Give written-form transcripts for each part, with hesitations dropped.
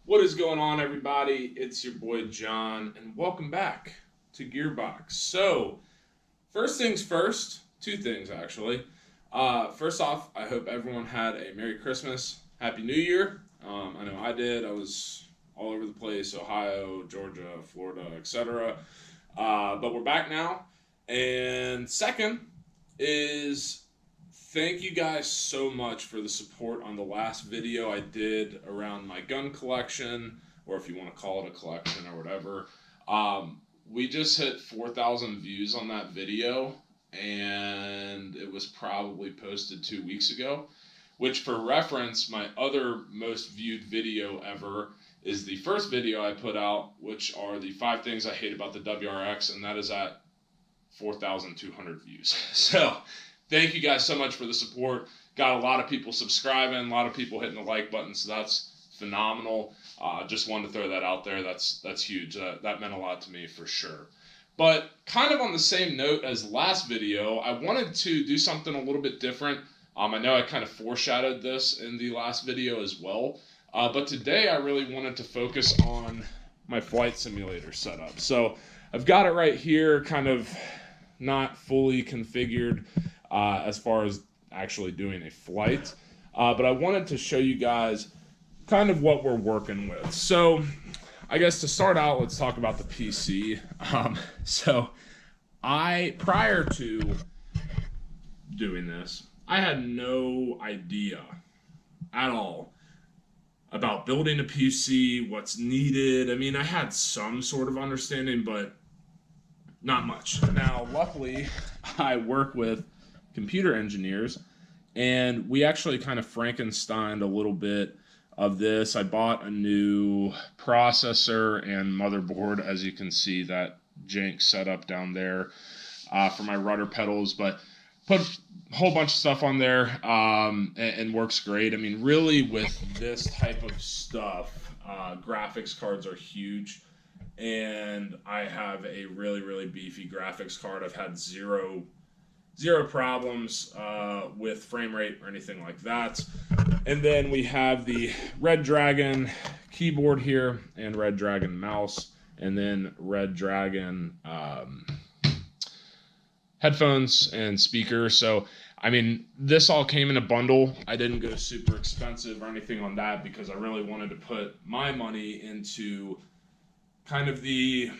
What is going on, everybody? It's your boy John, and welcome back to Gearbox. So, first things first, two things actually. First off, I hope everyone had a Merry Christmas, Happy New Year. I know I did. I was all over the place: Ohio, Georgia, Florida, etc. But we're back now. And second is thank you guys so much for the support on the last video I did around my gun collection, or if you want to call it a collection or whatever. We just hit 4,000 views on that video, and it was probably posted 2 weeks ago. Which, for reference, my other most viewed video ever is the first video I put out, which are the 5 things I hate about the WRX, and that is at 4,200 views. So, thank you guys so much for the support. Got a lot of people subscribing, a lot of people hitting the like button, so that's phenomenal. Just wanted to throw that out there. That's huge. That meant a lot to me for sure. But kind of on the same note as last video, I wanted to do something a little bit different. I know I kind of foreshadowed this in the last video as well. But today I really wanted to focus on my flight simulator setup. So I've got it right here, kind of not fully configured as far as actually doing a flight. But I wanted to show you guys kind of what we're working with. So I guess to start out, let's talk about the PC. So prior to doing this, I had no idea at all about building a PC, what's needed. I mean, I had some sort of understanding, but not much. Now, luckily, I work with computer engineers, and we actually kind of Frankensteined a little bit of this. I bought a new processor and motherboard, as you can see that jank setup down there for my rudder pedals, but put a whole bunch of stuff on there and works great. I mean, really with this type of stuff, graphics cards are huge, and I have a really, really beefy graphics card. I've had zero problems with frame rate or anything like that. And then we have the Red Dragon keyboard here and Red Dragon mouse, and then Red Dragon headphones and speaker. So, I mean, this all came in a bundle. I didn't go super expensive or anything on that because I really wanted to put my money into kind of the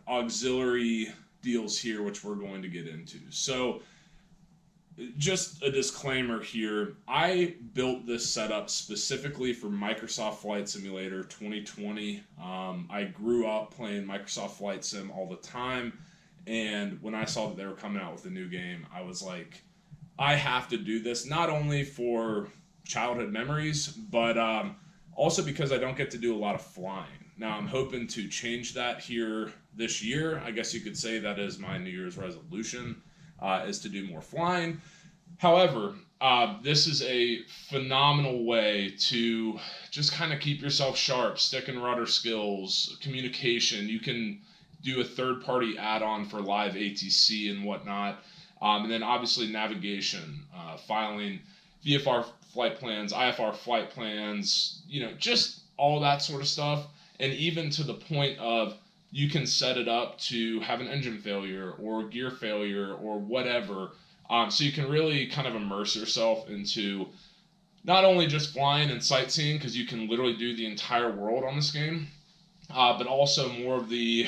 auxiliary deals here, which we're going to get into. So, just a disclaimer here, I built this setup specifically for Microsoft Flight Simulator 2020. I grew up playing Microsoft Flight Sim all the time, and when I saw that they were coming out with a new game, I was like, I have to do this, not only for childhood memories, but also because I don't get to do a lot of flying. Now, I'm hoping to change that here this year. I guess you could say that is my New Year's resolution, is to do more flying. However, this is a phenomenal way to just kind of keep yourself sharp, stick and rudder skills, communication. You can do a third-party add-on for live ATC and whatnot. And then obviously navigation, filing, VFR flight plans, IFR flight plans, just all that sort of stuff. And even to the point of you can set it up to have an engine failure or gear failure or whatever. So you can really kind of immerse yourself into not only just flying and sightseeing, because you can literally do the entire world on this game, but also more of the,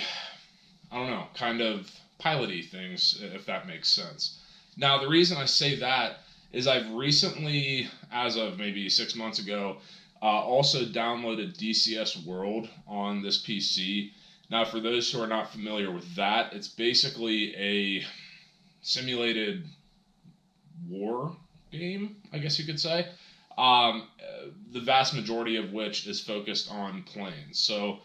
kind of piloty things, if that makes sense. Now, the reason I say that is I've recently, as of maybe 6 months ago, also downloaded DCS World on this PC. Now, for those who are not familiar with that, it's basically a simulated war game, I guess you could say. The vast majority of which is focused on planes. So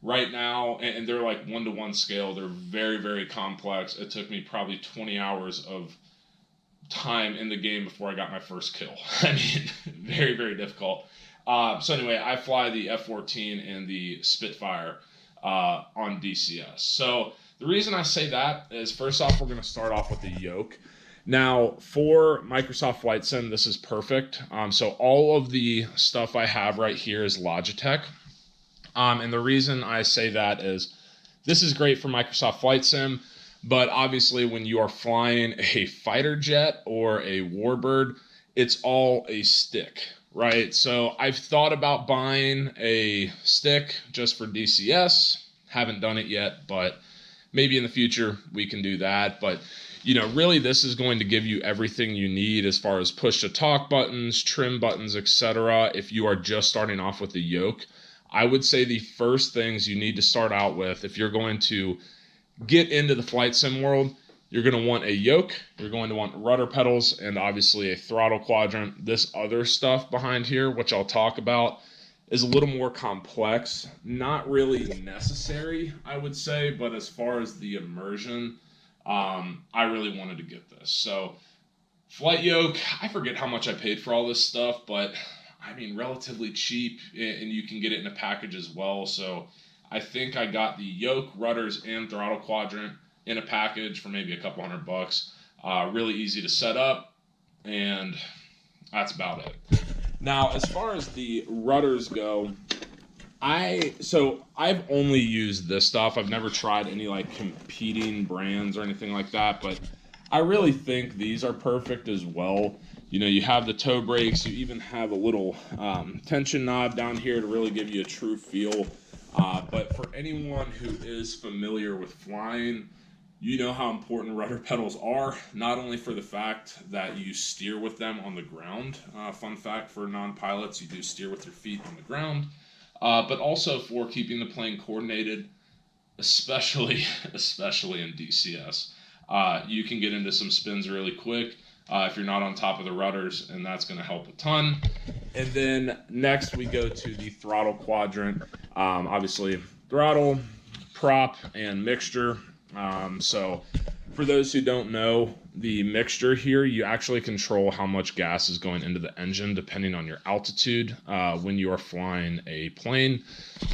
right now, and they're like 1-to-1 scale, they're very, very complex. It took me probably 20 hours of time in the game before I got my first kill. I mean, very, very difficult. So anyway, I fly the F-14 and the Spitfire on DCS. So the reason I say that is, first off, we're going to start off with the Yoke. Now, for Microsoft Flight Sim, this is perfect. So all of the stuff I have right here is Logitech. And the reason I say that is this is great for Microsoft Flight Sim, but obviously when you are flying a fighter jet or a warbird, it's all a stick, right? So I've thought about buying a stick just for DCS. Haven't done it yet, but maybe in the future we can do that. But really this is going to give you everything you need as far as push to talk buttons, trim buttons, etc. If you are just starting off with the Yoke, I would say the first things you need to start out with, if you're going to get into the flight sim world, you're going to want a yoke, you're going to want rudder pedals, and obviously a throttle quadrant. This other stuff behind here, which I'll talk about, is a little more complex. Not really necessary, I would say, but as far as the immersion, I really wanted to get this. So flight yoke, I forget how much I paid for all this stuff, but I mean relatively cheap, and you can get it in a package as well. So I think I got the yoke, rudders, and throttle quadrant in a package for maybe a couple $100. Really easy to set up, and that's about it. Now, as far as the rudders go, I've only used this stuff. I've never tried any like competing brands or anything like that, but I really think these are perfect as well. You have the toe brakes. You even have a little tension knob down here to really give you a true feel. But for anyone who is familiar with flying, you know how important rudder pedals are, not only for the fact that you steer with them on the ground. Fun fact for non-pilots, you do steer with your feet on the ground, but also for keeping the plane coordinated, especially in DCS. You can get into some spins really quick if you're not on top of the rudders, and that's going to help a ton. And then next we go to the throttle quadrant. Obviously throttle, prop, and mixture. So for those who don't know, the mixture here, you actually control how much gas is going into the engine depending on your altitude when you are flying a plane.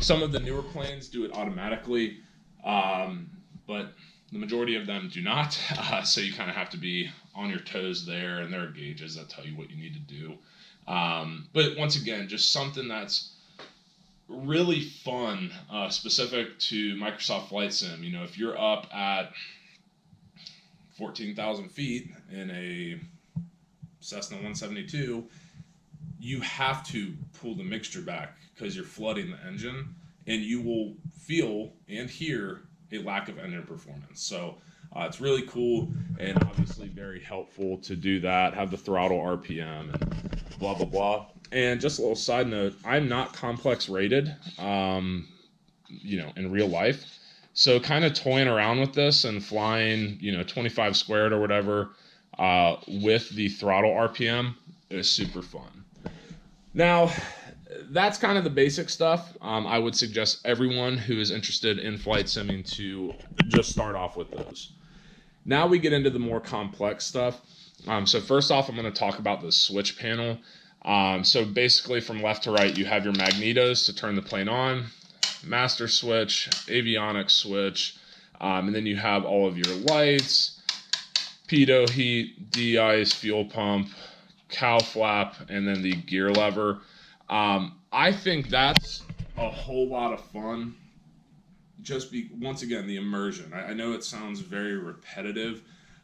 Some of the newer planes do it automatically, but the majority of them do not. So you kind of have to be on your toes there, and there are gauges that tell you what you need to do. But once again, just something that's really fun, specific to Microsoft Flight Sim. If you're up at 14,000 feet in a Cessna 172, you have to pull the mixture back because you're flooding the engine, and you will feel and hear a lack of engine performance. So it's really cool and obviously very helpful to do that, have the throttle RPM and blah, blah, blah. And just a little side note, I'm not complex rated, in real life. So kind of toying around with this and flying, 25 squared or whatever, with the throttle RPM is super fun. Now, that's kind of the basic stuff. I would suggest everyone who is interested in flight simming to just start off with those. Now we get into the more complex stuff. So first off, I'm going to talk about the switch panel. So basically from left to right, you have your magnetos to turn the plane on, master switch, avionics switch, and then you have all of your lights, pitot heat, de-ice, fuel pump, cow flap, and then the gear lever. I think that's a whole lot of fun. Once again, the immersion. I know it sounds very repetitive,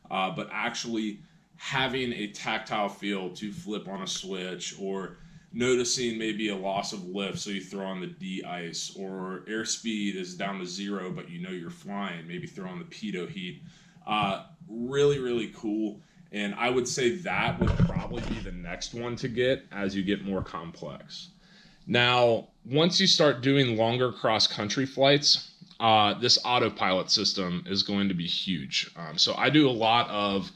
but actually having a tactile feel to flip on a switch, or noticing maybe a loss of lift, so you throw on the de-ice, or airspeed is down to 0 but you're flying, maybe throw on the pitot heat. Really, really cool. And I would say that would probably be the next one to get as you get more complex. Now, once you start doing longer cross-country flights, this autopilot system is going to be huge. So I do a lot of,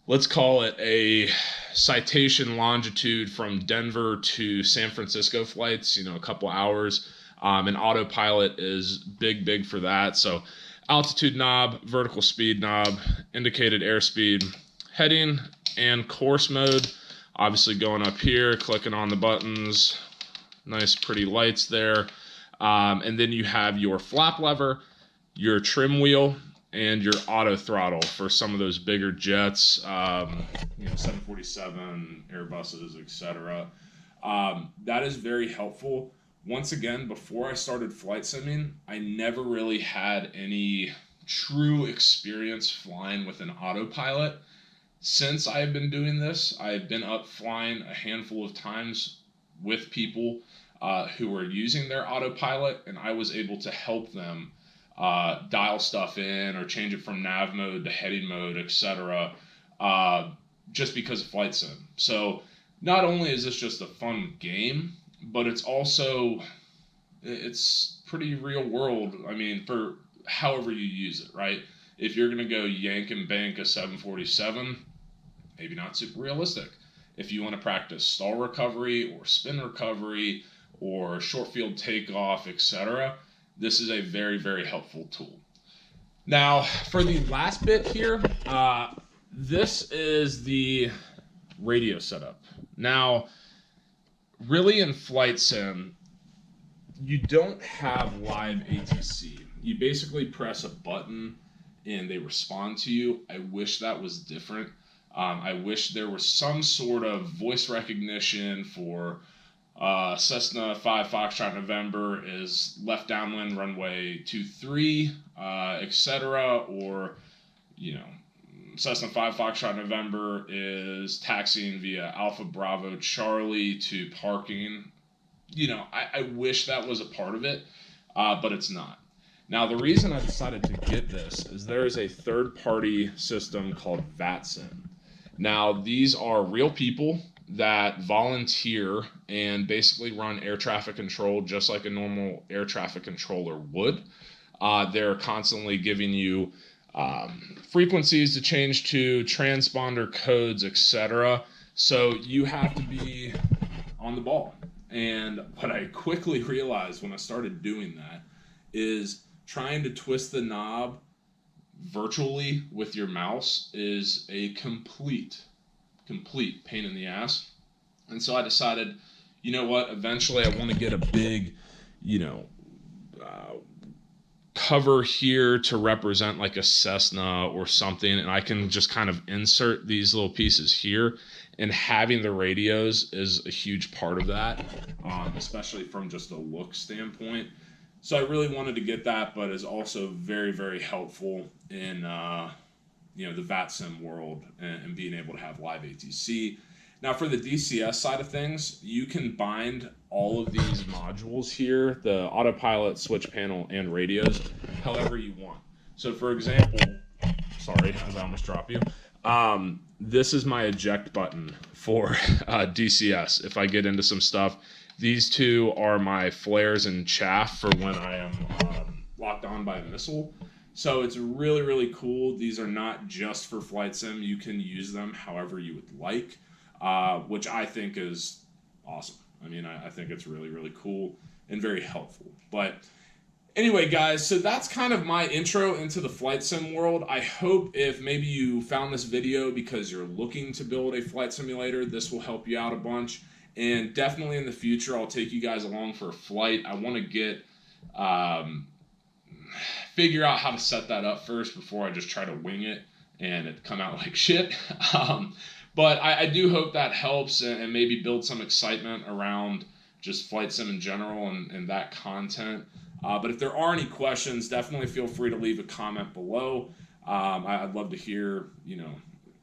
let's call it a citation longitude from Denver to San Francisco flights, a couple hours. And autopilot is big for that. So altitude knob, vertical speed knob, indicated airspeed, heading, and course mode. Obviously going up here, clicking on the buttons, nice pretty lights there. And then you have your flap lever, your trim wheel, and your auto throttle for some of those bigger jets, 747, Airbuses, etc. That is very helpful. once again, before I started flight simming, I never really had any true experience flying with an autopilot. Since I've been doing this, I've been up flying a handful of times with people who were using their autopilot, and I was able to help them dial stuff in or change it from nav mode to heading mode, etc. Just because of flight sim. So not only is this just a fun game, but it's pretty real world. I mean, for however you use it, right? If you're gonna go yank and bank a 747, maybe not super realistic. If you want to practice stall recovery or spin recovery or short field takeoff, etc., this is a very, very helpful tool. Now, for the last bit here, this is the radio setup. Now, really in flight sim, you don't have live ATC. You basically press a button and they respond to you. I wish that was different. I wish there was some sort of voice recognition for Cessna 5 Foxtrot November is left downwind runway 23, etc. Or, Cessna 5 Foxtrot November is taxiing via Alpha Bravo Charlie to parking. I wish that was a part of it, but it's not. Now, the reason I decided to get this is there is a third-party system called VATSIM. Now, these are real people that volunteer and basically run air traffic control just like a normal air traffic controller would. They're constantly giving you frequencies to change to, transponder codes, etc. So you have to be on the ball. And what I quickly realized when I started doing that is trying to twist the knob virtually with your mouse is a complete pain in the ass. And so I decided, you know what, eventually I want to get a big, cover here to represent like a Cessna or something, and I can just kind of insert these little pieces here, and having the radios is a huge part of that, especially from just a look standpoint. So I really wanted to get that, but is also very, very helpful in the VATSIM world and being able to have live ATC. Now, for the DCS side of things, you can bind all of these modules here, the autopilot, switch panel, and radios, however you want. So, for example, sorry, as I almost drop you, this is my eject button for DCS. If I get into some stuff, these two are my flares and chaff for when I am locked on by a missile. So it's really, really cool. These are not just for flight sim. You can use them however you would like, which I think is awesome. I mean, I think it's really, really cool and very helpful. But anyway, guys, so that's kind of my intro into the flight sim world. I hope if maybe you found this video because you're looking to build a flight simulator, this will help you out a bunch. And definitely in the future, I'll take you guys along for a flight. I want to get figure out how to set that up first before I just try to wing it and it come out like shit. But I do hope that helps and maybe build some excitement around just flight sim in general and that content. But if there are any questions, definitely feel free to leave a comment below. I'd love to hear,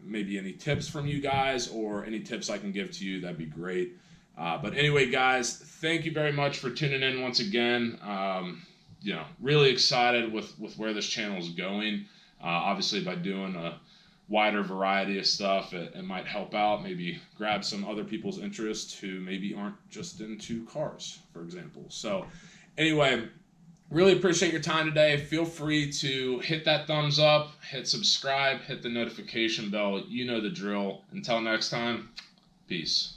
maybe any tips from you guys or any tips I can give to you. That'd be great. But anyway, guys, thank you very much for tuning in once again. Really excited with where this channel is going. Obviously, by doing a wider variety of stuff, it might help out, maybe grab some other people's interest who maybe aren't just into cars, for example. So anyway, really appreciate your time today. Feel free to hit that thumbs up, hit subscribe, hit the notification bell. You know the drill. Until next time, peace.